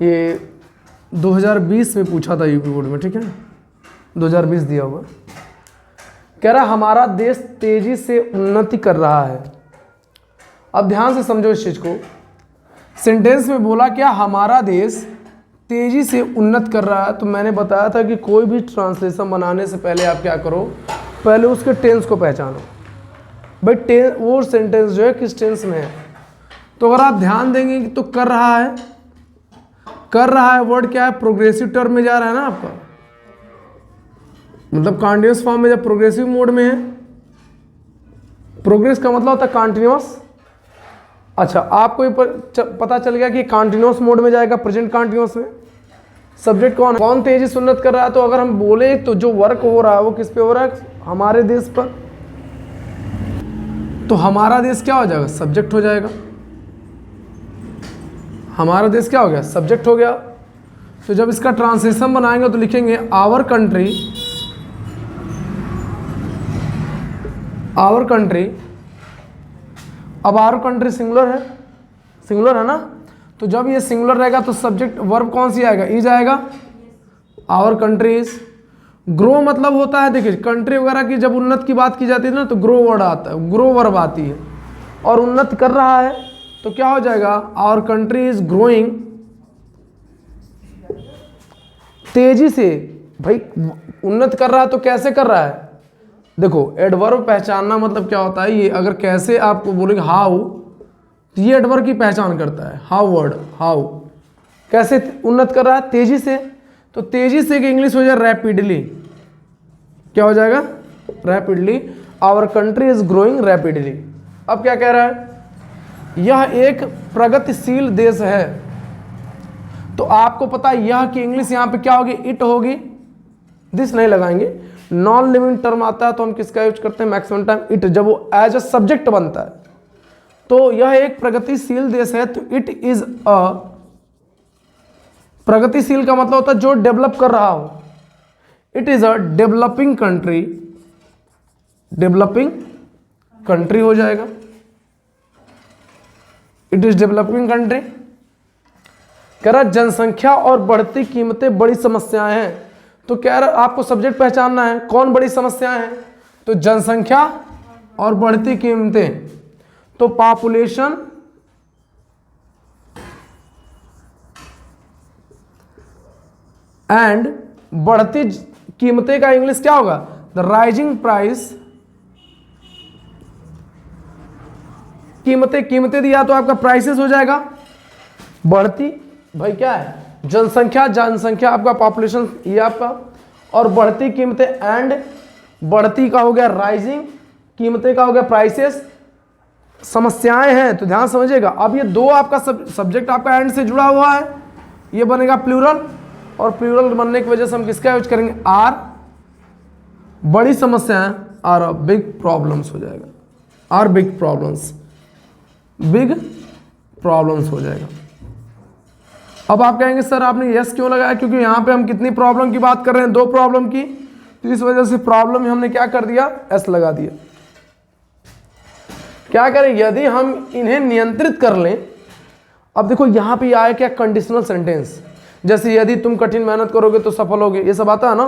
ये 2020 में पूछा था यूपी बोर्ड में, ठीक है, 2020 दिया हुआ। कह रहा हमारा देश तेजी से उन्नति कर रहा है। अब ध्यान से समझो इस चीज को। सेंटेंस में बोला क्या, हमारा देश तेजी से उन्नत कर रहा है। तो मैंने बताया था कि कोई भी ट्रांसलेशन बनाने से पहले आप क्या करो, पहले उसके टेंस को पहचानो। भाई वो सेंटेंस जो है किस टेंस में है। तो अगर आप ध्यान देंगे कि तो कर रहा है वर्ड क्या है, प्रोग्रेसिव टर्म में जा रहा है ना आपका, मतलब कंटीन्यूअस फॉर्म में जब प्रोग्रेसिव मोड में है, प्रोग्रेस का मतलब होता है कंटीन्यूअस। अच्छा, आपको ये पता चल गया कि कंटीन्यूअस मोड में जाएगा, प्रेजेंट कंटीन्यूअस में। सब्जेक्ट कौन तेजी से उन्नत कर रहा है। तो अगर हम बोले तो जो वर्क हो रहा है वो किस पे हो रहा है, हमारे देश पर। तो हमारा देश क्या हो जाएगा, सब्जेक्ट हो जाएगा। हमारा देश क्या हो गया, सब्जेक्ट हो गया। तो जब इसका ट्रांसलेशन बनाएंगे तो लिखेंगे आवर कंट्री, आवर कंट्री। अब आवर कंट्री सिंगुलर है ना। तो जब ये सिंगुलर रहेगा तो सब्जेक्ट वर्ब कौन सी आएगा, इज आएगा। Our countries. ग्रो मतलब होता है, देखिए कंट्री वगैरह की जब उन्नत की बात की जाती है ना तो ग्रो वर्ड आता है, ग्रो वर्ब आती है। और उन्नत कर रहा है तो क्या हो जाएगा, आवर कंट्री इज ग्रोइंग, तेजी से। भाई उन्नत कर रहा है तो कैसे कर रहा है, देखो एडवर्ब पहचानना मतलब क्या होता है, ये अगर कैसे आपको बोलेंगे हाउ, तो ये एडवर्ब की पहचान करता है। हाउ वर्ड, हाउ कैसे उन्नत कर रहा है, तेजी से। तो तेजी से की इंग्लिश हो जाए रैपिडली। क्या हो जाएगा, rapidly. Our country is growing rapidly. अब क्या कह रहा है, यह एक प्रगतिशील देश है। तो आपको पता है यह की इंग्लिश यहां पे क्या होगी, इट होगी। दिस नहीं लगाएंगे। नॉन लिविंग टर्म आता है तो हम किसका यूज करते हैं, मैक्सिमम टाइम इट, जब वो एज अ सब्जेक्ट बनता है। तो यह एक प्रगतिशील देश है, तो इट इज अ, प्रगतिशील का मतलब होता है जो डेवलप कर रहा हो। It is a developing country, developing country हो जाएगा। It is developing country. कह रहा जनसंख्या और बढ़ती कीमतें बड़ी समस्याएं हैं। तो कह रहा आपको सब्जेक्ट पहचानना है, कौन बड़ी समस्याएं हैं, तो जनसंख्या और बढ़ती कीमतें। तो पॉपुलेशन एंड बढ़ती कीमतें का इंग्लिश क्या होगा, द राइजिंग प्राइस। कीमतें दिया तो आपका प्राइसेस हो जाएगा। बढ़ती भाई क्या है, जनसंख्या आपका पॉपुलेशन ये आपका, और बढ़ती कीमतें एंड, बढ़ती का हो गया राइजिंग, कीमतें का हो गया प्राइसेस, समस्याएं हैं। तो ध्यान समझिएगा। अब ये दो आपका सब्जेक्ट आपका एंड से जुड़ा हुआ है, ये बनेगा प्लूरल, और प्लूरल बनने की वजह से हम किसका यूज करेंगे, आर। बड़ी समस्याएं आर बिग प्रॉब्लम्स हो जाएगा, are big problems, big problems हो जाएगा। अब आप कहेंगे सर आपने यस क्यों लगाया, क्योंकि यहां पे हम कितनी प्रॉब्लम की बात कर रहे हैं, दो प्रॉब्लम की, तो इस वजह से प्रॉब्लम में हमने क्या कर दिया, एस लगा दिया। क्या करें, यदि हम इन्हें नियंत्रित कर लें। अब देखो यहां पे आया क्या, कंडीशनल सेंटेंस, जैसे यदि तुम कठिन मेहनत करोगे तो सफल होगे, ये सब आता है ना।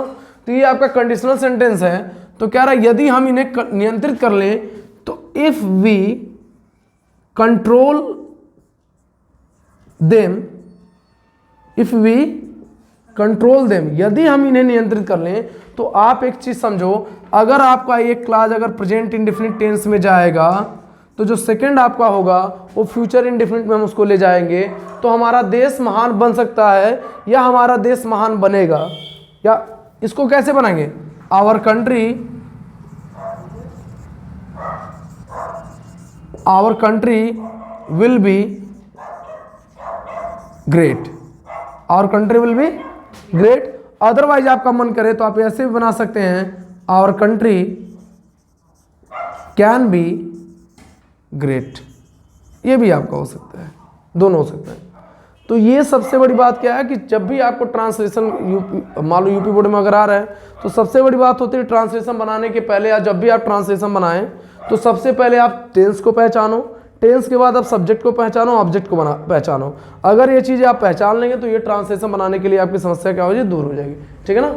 तो ये आपका कंडीशनल सेंटेंस है। तो कह रहा है यदि हम इन्हें नियंत्रित कर लें, तो if we control them, if we control them, यदि हम इन्हें नियंत्रित कर लें। तो आप एक चीज समझो, अगर आपका ये क्लास अगर प्रेजेंट इंडेफिनिट टेंस में जाएगा तो जो सेकंड आपका होगा वो फ्यूचर इंडेफिनिट में हम उसको ले जाएंगे। तो हमारा देश महान बन सकता है या हमारा देश महान बनेगा, या इसको कैसे बनाएंगे, our country will be great, our country will be great. Otherwise आपका मन करे तो आप ऐसे भी बना सकते हैं, our country can be great. ये भी आपका हो सकता है, दोनों हो सकता है। तो ये सबसे बड़ी बात क्या है कि जब भी आपको ट्रांसलेशन मान लो यूपी बोर्ड में अगर आ रहा है तो सबसे बड़ी बात होती है ट्रांसलेशन बनाने के पहले, या जब भी आप ट्रांसलेशन बनाएं तो सबसे पहले आप टेंस को पहचानो। टेंस के बाद आप सब्जेक्ट को पहचानो, ऑब्जेक्ट को पहचानो। अगर ये चीज़ें आप पहचान लेंगे तो ये ट्रांसलेशन बनाने के लिए आपकी समस्या क्या हो जाएगी, दूर हो जाएगी। ठीक है ना।